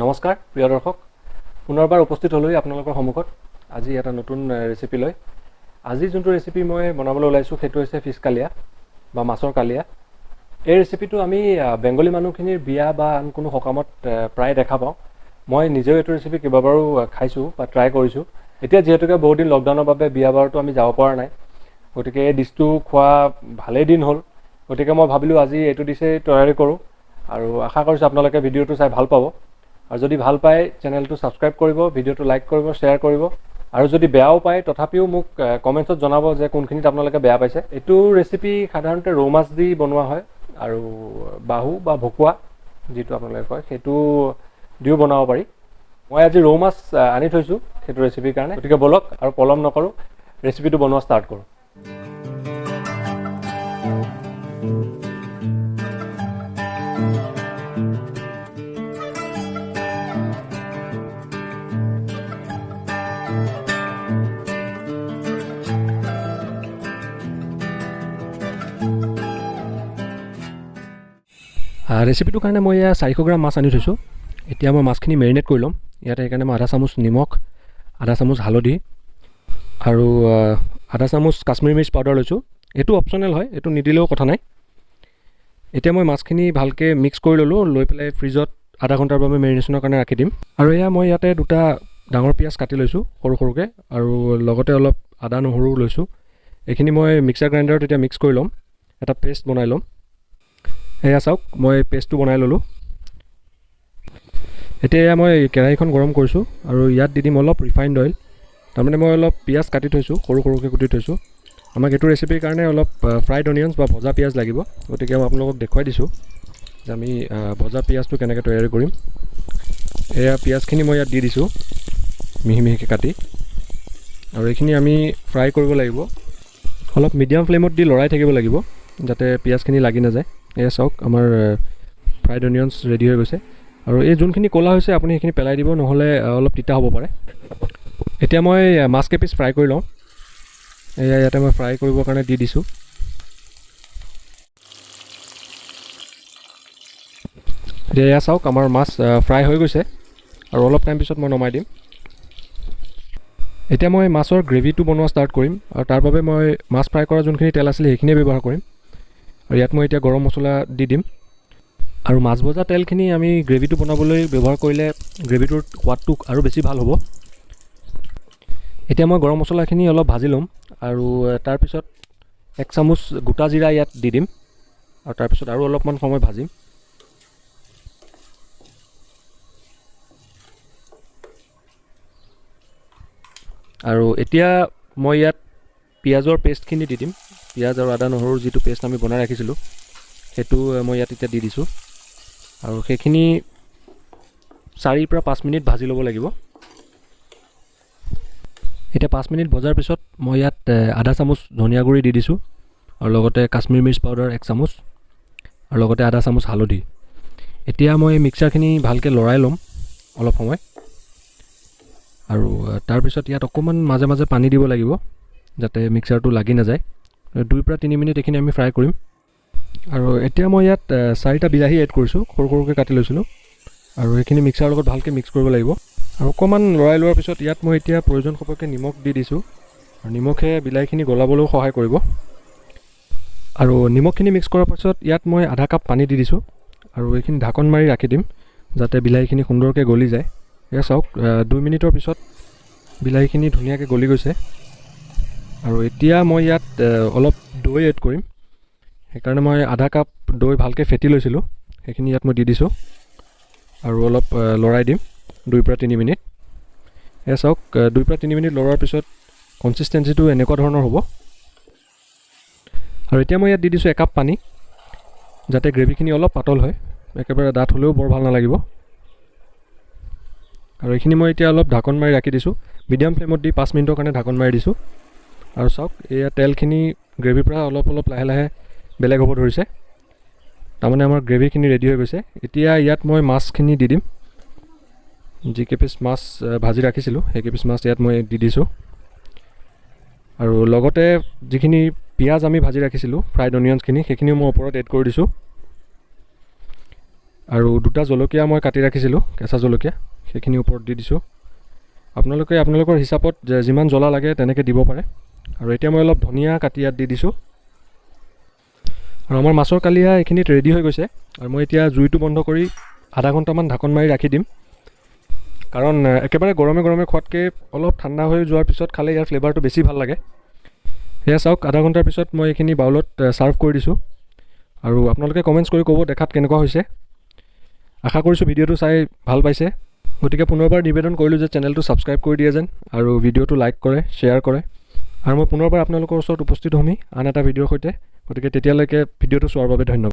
নমস্কাৰ প্ৰিয় দৰ্শক পুনৰবাৰ উপস্থিত হ'লোই আপোনালোকৰ সন্মুখত আজি এটা নতুন ৰেচিপি লৈ আজি যোনটো ৰেচিপি মই বনাবলৈ ওলাইছোঁ সেইটো হৈছে ফিছ কালিয়া বা মাছৰ কালিয়া এই ৰেচিপিটো আমি বেংগলী মানুহখিনিৰ বিয়া বা আন কোনো সকামত প্ৰায় দেখা পাওঁ মই নিজেও এইটো ৰেচিপি কেইবাবাৰো খাইছোঁ বা ট্ৰাই কৰিছোঁ এতিয়া যিহেতুকে বহুত দিন লকডাউনৰ বাবে বিয়া বাৰতো আমি যাব পৰা নাই গতিকে এই ডিছটো খোৱা ভালেই দিন হ'ল গতিকে মই ভাবিলোঁ আজি এইটো ডিছেই তৈয়াৰী কৰোঁ আৰু আশা কৰিছোঁ আপোনালোকে ভিডিঅ'টো চাই ভাল পাব আৰু যদি ভাল পায় চেনেলটো সাবস্ক্ৰাইব কৰিব ভিডিঅ'টো লাইক কৰিব শেয়াৰ কৰিব আৰু যদি বেয়াও পায় তথাপিও মোক কমেন্টছত জনাব যে কোনখিনিত আপোনালোকে বেয়া পাইছে এইটো ৰেচিপি সাধাৰণতে ৰৌ মাছ দি বনোৱা হয় আৰু বাহু বা ভকুৱা যেটো আপোনালোকে কয় সেইটো দিও বনাব পাৰি মই আজি ৰৌ মাছ আনি থৈছো সেইটো ৰেচিপিৰ কাৰণে গতিকে বলক আৰু পলম নকৰো ৰেচিপিটো বনোৱা ষ্টাৰ্ট কৰো ৰেচিপিটোৰ কাৰণে মই 400 গ্ৰাম মাছ আনি থৈছোঁ এতিয়া মই মাছখিনি মেৰিনেট কৰি ল'ম ইয়াতে সেইকাৰণে মই আধা চামুচ নিমখ আধা চামুচ হালধি আৰু আধা চামুচ কাশ্মীৰী মিৰ্চ পাউডাৰ লৈছোঁ এইটো অপচনেল হয় এইটো নিদিলেও কথা নাই এতিয়া মই মাছখিনি ভালকৈ মিক্স কৰি ল'লোঁ লৈ পেলাই ফ্ৰিজত আধা ঘণ্টাৰ বাবে মেৰিনেশ্যনৰ কাৰণে ৰাখি দিম আৰু এয়া মই ইয়াতে দুটা ডাঙৰ পিঁয়াজ কাটি লৈছোঁ সৰু সৰুকৈ আৰু লগতে অলপ আদা নহৰু লৈছোঁ এইখিনি মই মিক্সাৰ গ্ৰাইণ্ডাৰত এতিয়া মিক্স কৰি ল'ম এটা পেষ্ট বনাই ল'ম এয়া চাওক মই পেষ্টটো বনাই ল'লোঁ এতিয়া মই কেৰাহীখন গৰম কৰিছোঁ আৰু ইয়াত দি দিম অলপ ৰিফাইণ্ড অইল তাৰমানে মই অলপ পিঁয়াজ কাটি থৈছোঁ সৰু সৰুকৈ কুটি থৈছোঁ আমাক এইটো ৰেচিপিৰ কাৰণে অলপ ফ্ৰাইড অনিয়নছ বা ভজা পিঁয়াজ লাগিব গতিকে মই আপোনালোকক দেখুৱাই দিছোঁ যে আমি ভজা পিঁয়াজটো কেনেকৈ তৈয়াৰী কৰিম এয়া পিঁয়াজখিনি মই ইয়াত দি দিছোঁ মিহি মিহিকৈ কাটি আৰু এইখিনি আমি ফ্ৰাই কৰিব লাগিব অলপ মিডিয়াম ফ্লেমত দি লৰাই থাকিব লাগিব যাতে পিঁয়াজখিনি লাগি নাযায় এয়া চাওক আমাৰ ফ্ৰাইড অনিয়নছ ৰেডি হৈ গৈছে আৰু এই যোনখিনি ক'লা হৈছে আপুনি সেইখিনি পেলাই দিব নহ'লে অলপ তিতা হ'ব পাৰে এতিয়া মই মাছ কেইপিচ ফ্ৰাই কৰি লওঁ এয়া ইয়াতে মই ফ্ৰাই কৰিবৰ কাৰণে দি দিছোঁ এতিয়া এয়া চাওক আমাৰ মাছ ফ্ৰাই হৈ গৈছে আৰু অলপ টাইম পিছত মই নমাই দিম এতিয়া মই মাছৰ গ্ৰেভিটো বনোৱা ষ্টাৰ্ট কৰিম আৰু তাৰ বাবে মই মাছ ফ্ৰাই কৰা যোনখিনি তেল আছিলে সেইখিনিয়ে ব্যৱহাৰ কৰিম আৰু ইয়াত মই এতিয়া গৰম মছলা দি দিম আৰু মাছ ভজা তেলখিনি আমি গ্ৰেভিটো বনাবলৈ ব্যৱহাৰ কৰিলে গ্ৰেভিটোৰ সোৱাদটো আৰু বেছি ভাল হ'ব এতিয়া মই গৰম মছলাখিনি অলপ ভাজি ল'ম আৰু তাৰপিছত 1 চামুচ গোটা জিৰা ইয়াত দি দিম আৰু তাৰপিছত আৰু অলপমান সময় ভাজিম আৰু এতিয়া মই ইয়াত পিঁয়াজৰ পেষ্টখিনি দি দিম পিঁয়াজ আৰু আদা নহৰুৰ যিটো পেষ্ট আমি বনাই ৰাখিছিলোঁ সেইটো মই ইয়াত এতিয়া দি দিছোঁ আৰু সেইখিনি 4 পৰা 5 মিনিট ভাজি ল'ব লাগিব এতিয়া 5 মিনিট ভজাৰ পিছত মই ইয়াত আধা চামুচ ধনিয়া গুড়ি দি দিছোঁ আৰু লগতে কাশ্মীৰী মিৰ্চ পাউডাৰ 1 চামুচ আৰু লগতে আধা চামুচ হালধি এতিয়া মই মিক্সাৰখিনি ভালকৈ লৰাই ল'ম অলপ সময় আৰু তাৰপিছত ইয়াত অকণমান মাজে মাজে পানী দিব লাগিব যাতে মিক্সাৰটো লাগি নাযায় 2 পৰা 3 মিনিট এইখিনি আমি ফ্ৰাই কৰিম আৰু এতিয়া মই ইয়াত 4টা বিলাহী এড কৰিছোঁ সৰু সৰুকৈ কাটি লৈছিলোঁ আৰু এইখিনি মিক্সাৰৰ লগত ভালকৈ মিক্স কৰিব লাগিব আৰু অকণমান লৰাই লোৱাৰ পিছত ইয়াত মই এতিয়া প্ৰয়োজন সপক্ষে নিমখ দি দিছোঁ আৰু নিমখে বিলাহীখিনি গলাবলৈও সহায় কৰিব আৰু নিমখখিনি মিক্স কৰাৰ পাছত ইয়াত মই আধা কাপ পানী দি দিছোঁ আৰু এইখিনি ঢাকন মাৰি ৰাখি দিম যাতে বিলাহীখিনি সুন্দৰকৈ গলি যায় এয়া চাওক 2 মিনিটৰ পিছত বিলাহীখিনি ধুনীয়াকৈ গলি গৈছে আৰু এতিয়া মই ইয়াত অলপ দৈ এড কৰিম সেইকাৰণে মই আধা কাপ দৈ ভালকৈ ফেটি লৈছিলোঁ সেইখিনি ইয়াত মই দি দিছোঁ আৰু অলপ লৰাই দিম 2 পৰা 3 মিনিট এয়া চাওক 2 পৰা 3 মিনিট লৰোৱাৰ পিছত কনচিষ্টেঞ্চিটো এনেকুৱা ধৰণৰ হ'ব আৰু এতিয়া মই ইয়াত দি দিছোঁ 1 কাপ পানী যাতে গ্ৰেভিখিনি অলপ পাতল হয় একেবাৰে ডাঠ হ'লেও বৰ ভাল নালাগিব আৰু এইখিনি মই এতিয়া অলপ ঢাকন মাৰি ৰাখি দিছোঁ মিডিয়াম ফ্লেমত দি 5 মিনিটৰ কাৰণে ঢাকন মাৰি দিছোঁ আৰু চাওক এয়া তেলখিনি গ্ৰেভিৰ পৰা অলপ অলপ লাহে লাহে বেলেগ হ'ব ধৰিছে তাৰমানে আমাৰ গ্ৰেভিখিনি ৰেডি হৈ গৈছে এতিয়া ইয়াত মই মাছখিনি দি দিম যিকেইপিচ মাছ ভাজি ৰাখিছিলোঁ সেইকেইপিচ মাছ ইয়াত মই দি দিছোঁ আৰু লগতে যিখিনি পিঁয়াজ আমি ভাজি ৰাখিছিলোঁ ফ্ৰাইড অনিয়নছখিনি সেইখিনিও মই ওপৰত এড কৰি দিছোঁ আৰু দুটা জলকীয়া মই কাটি ৰাখিছিলোঁ, কেঁচা জলকীয়া, সেইখিনি ওপৰত দি দিছোঁ। আপোনালোকে আপোনালোকৰ হিচাপত যিমান জ্বলা লাগে তেনেকৈ দিব পাৰে। আৰু এতিয়া মই অলপ ধনিয়া কাটি ইয়াত দি দিছোঁ। আৰু আমাৰ মাছৰ কালিয়া এইখিনিত ৰেডি হৈ গৈছে। আৰু মই এতিয়া জুইটো বন্ধ কৰি আধা ঘণ্টামান ঢাকন মাৰি ৰাখি দিম, কাৰণ একেবাৰে গৰমে গৰমে খোৱাতকৈ অলপ ঠাণ্ডা হৈ যোৱাৰ পিছত খালে ইয়াৰ ফ্লেভাৰটো বেছি ভাল লাগে। সেয়া চাওক, আধা ঘণ্টাৰ পিছত মই এইখিনি বাউলত ছাৰ্ভ কৰি দিছোঁ। আৰু আপোনালোকে কমেণ্টছ কৰি ক'ব দেখাত কেনেকুৱা হৈছে। আশা কৰিছোঁ ভিডিঅ'টো চাই ভাল পাইছে। গতিকে পুনৰবাৰ নিবেদন কৰিলোঁ যে চেনেলটো ছাবস্ক্ৰাইব কৰি দিয়ে যেন, আৰু ভিডিঅ'টো লাইক কৰে, শ্বেয়াৰ কৰে। আৰু মই পুনৰবাৰ আপোনালোকৰ ওচৰত উপস্থিত হ'মেই আন এটা ভিডিঅ'ৰ সৈতে। গতিকে তেতিয়ালৈকে ভিডিঅ'টো চোৱাৰ বাবে ধন্যবাদ।